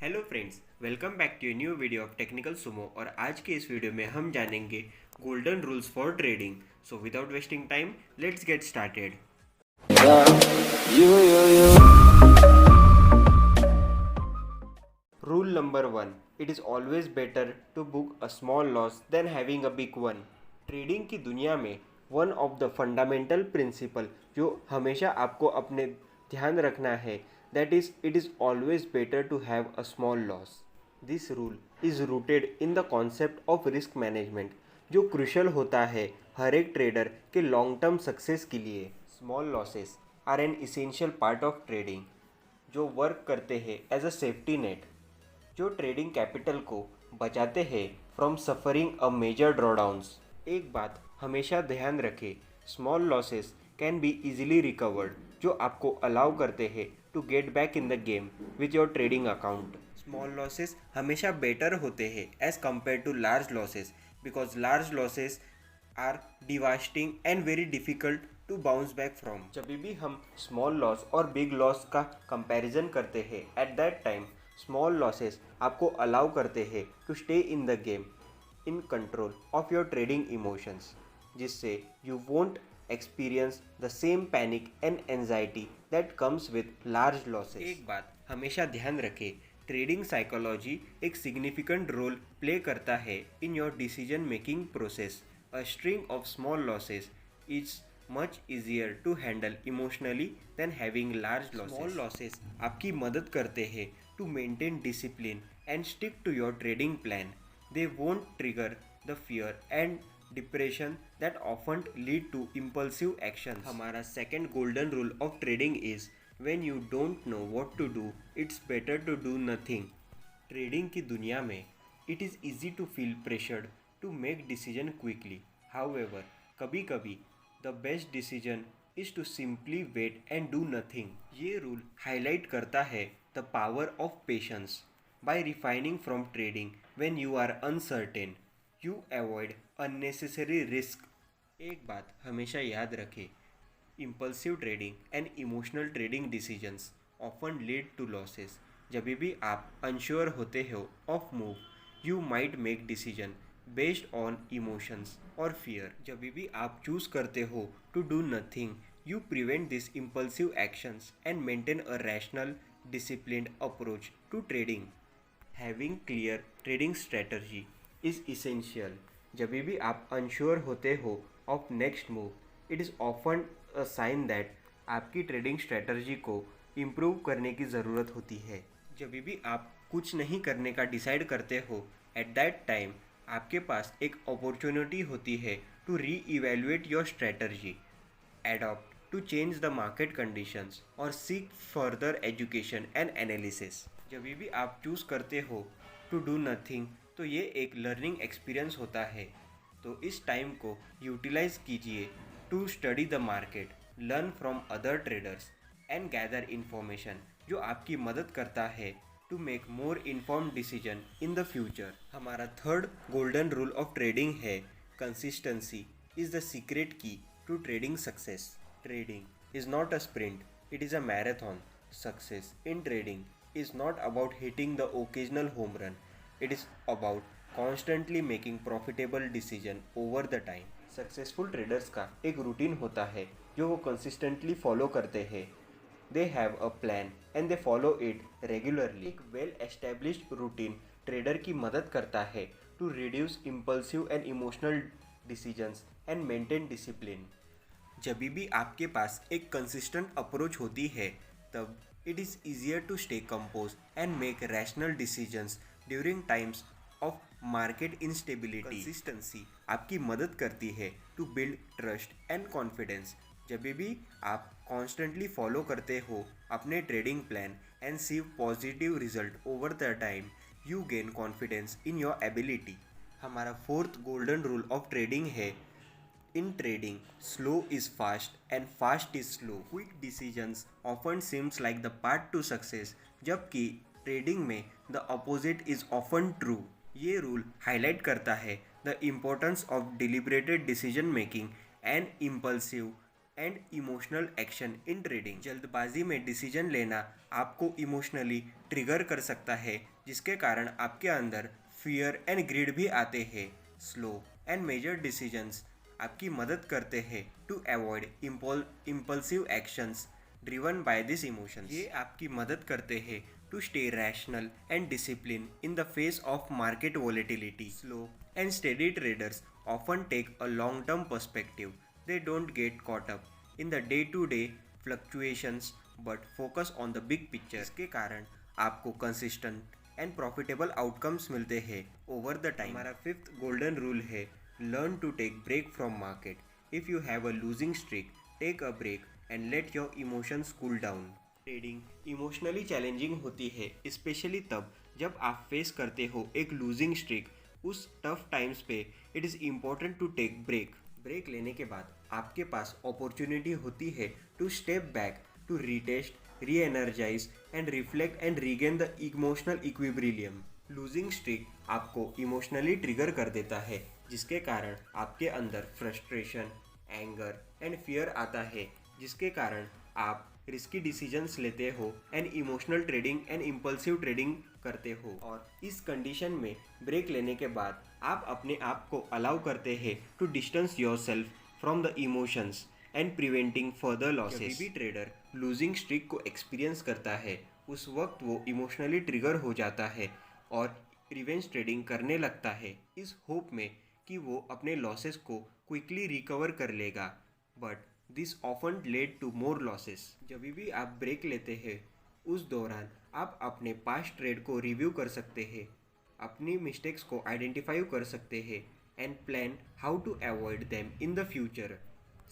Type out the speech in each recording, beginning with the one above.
Hello friends, welcome back to new video of Technical Sumo. और आज के इस वीडियो में हम जानेंगे golden rules for trading. So without wasting time, let's get started. Rule number 1, it is always better to book a small loss than having a big one. Trading की दुनिया में one of the fundamental principle जो हमेशा आपको अपने ध्यान रखना है, that is it is always better to have a small loss. This rule is rooted in the concept of risk management, जो क्रुशल होता है हर एक ट्रेडर के लॉन्ग टर्म सक्सेस के लिए। Small losses are an essential part of trading, जो work करते हैं एज अ सेफ्टी नेट, जो ट्रेडिंग कैपिटल को बचाते हैं from suffering a major drawdowns. एक बात हमेशा ध्यान रखें, small losses can be easily recovered, जो आपको अलाउ करते हैं to get back in the game with your trading account. Small losses हमेशा बेटर होते हैं as compare to large losses, because large losses are devastating and very difficult to bounce back from. जब भी हम small loss और big loss का comparison करते हैं, at that time small losses आपको अलाउ करते हैं to stay in the game in control of your trading emotions, जिससे you won't experience the same panic and anxiety that comes with large losses. एक बात हमेशा ध्यान रखें, ट्रेडिंग साइकोलॉजी एक सिग्निफिकेंट रोल प्ले करता है in your decision making process. A string of small losses is much easier to handle emotionally than having large losses. Small losses आपकी मदद करते हैं to maintain discipline and stick to your trading plan. They won't trigger the fear and depression that often lead to impulsive action. हमारा second golden rule of trading is when you don't know what to do, it's better to do nothing. Trading की दुनिया में it is easy to feel pressured to make decision quickly. However, कभी कभी the best decision is to simply wait and do nothing. ये rule highlight करता है the power of patience. By refining from trading when you are uncertain, you avoid unnecessary risk. एक बात हमेशा याद रखें, impulsive trading and emotional trading decisions often lead to losses. जब भी आप अनश्योर होते हो of move, you might make decision based on emotions और फियर। जब भी आप चूज करते हो to do nothing, you prevent this impulsive actions and maintain a rational disciplined approach to trading. Having clear trading strategy is essential. जब भी आप unsure होते हो of next move, it is often a sign that आपकी trading strategy को improve करने की ज़रूरत होती है। जब भी आप कुछ नहीं करने का डिसाइड करते हो, एट दैट टाइम आपके पास एक अपॉर्चुनिटी होती है to reevaluate your strategy, adopt to change the market conditions और seek further education and analysis। जब भी आप चूज़ करते हो टू डू नथिंग, तो ये एक लर्निंग एक्सपीरियंस होता है। तो इस टाइम को यूटिलाइज कीजिए to study the market, learn from other traders and gather information, जो आपकी मदद करता है to make more informed decision in the future. हमारा third golden rule of trading है, consistency is the secret key to trading success. Trading is not a sprint, it is a marathon. Success in trading is not about hitting the occasional home run, it is about constantly making profitable decision over the time. Successful traders का एक routine होता है जो वो consistently follow करते हैं। They have a plan and they follow it regularly. एक well established routine trader की मदद करता है to reduce impulsive and emotional decisions and maintain discipline. जब भी आपके पास एक कंसिस्टेंट अप्रोच होती है, तब it is easier to stay compose and make rational decisions during times of market instability. Consistency आपकी मदद करती है to build trust and confidence. जब भी आप कॉन्स्टेंटली फॉलो करते हो अपने trading plan and achieve positive result over the time, you gain confidence in your ability. हमारा fourth golden rule of trading है, in trading, slow is fast and fast is slow. Quick decisions often seems like the path to success, जबकि trading में the opposite is often true. ये rule highlight करता है the importance of deliberated decision making and impulsive and emotional action in trading. जल्दबाजी में decision लेना आपको emotionally trigger कर सकता है, जिसके कारण आपके अंदर फियर एंड ग्रीड भी आते हैं। स्लो एंड मेजर डिसीजंस आपकी मदद करते हैं to avoid impulsive actions driven by this emotions. ये आपकी मदद करते हैं to stay rational and discipline in the face of market volatility. Slow and steady traders often take a long term perspective. They don't get caught up in the day-to-day fluctuations but focus on the big picture। इसके कारण आपको consistent and profitable outcomes मिलते हैं over the time। हमारा 5th golden rule है learn to take break from market। If you have a losing streak, take a break and let your emotions cool down। Trading emotionally challenging होती है, specially तब जब आप face करते हो एक लूजिंग स्ट्रीक। उस टफ टाइम्स पे it is important to take break लेने के बाद आपके पास अपॉर्चुनिटी होती है to step back, to retest, re energize and reflect and regain the emotional equilibrium. Losing streak आपको इमोशनली ट्रिगर कर देता है, जिसके कारण आपके अंदर फ्रस्ट्रेशन, एंगर एंड फियर आता है, जिसके कारण आप रिस्की डिसीजंस लेते हो and emotional trading and impulsive trading करते हो। और इस कंडीशन में ब्रेक लेने के बाद आप अपने आप को अलाउ करते हैं to distance yourself from the emotions and preventing further losses. जब भी ट्रेडर लूजिंग स्ट्रीक को एक्सपीरियंस करता है, उस वक्त वो इमोशनली ट्रिगर हो जाता है और रिवेंज ट्रेडिंग करने लगता है, इस होप में कि वो अपने लॉसेस को क्विकली रिकवर कर लेगा। But this often led to more losses. जब भी आप ब्रेक लेते हैं, उस दौरान आप अपने पास्ट ट्रेड को रिव्यू कर सकते हैं, अपनी मिस्टेक्स को आइडेंटिफाई कर सकते हैं and plan how to avoid them in the future.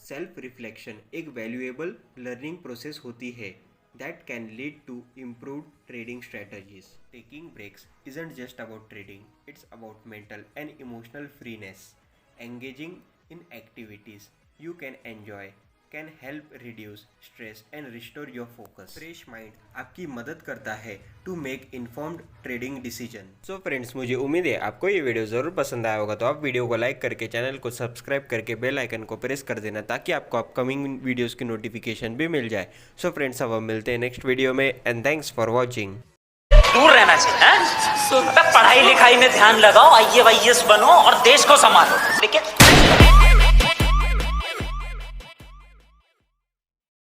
Self reflection एक वैल्यूएबल लर्निंग प्रोसेस होती है that can lead to improved trading strategies. Taking breaks isn't just about trading, it's about mental and emotional freeness। Engaging in activities you can enjoy can help reduce stress and restore your focus। Fresh mind आपकी मदद करता है to make informed trading decision. So friends, मुझे उम्मीद है आपको ये video ज़रूर पसंद आया होगा, तो आप वीडियो को लाइक करके चैनल को सब्सक्राइब करके बेल आइकन को प्रेस कर देना, ताकि आपको अपकमिंग वीडियोज़ की नोटिफिकेशन भी मिल जाए। सो फ्रेंड्स, अब हम मिलते हैं नेक्स्ट वीडियो में एंड थैंक्स फॉर वॉचिंग। दूर रहना चाहिए, पढ़ाई लिखाई में ध्यान लगाओ, IAS बनो और देश को संभालो। ठीक है।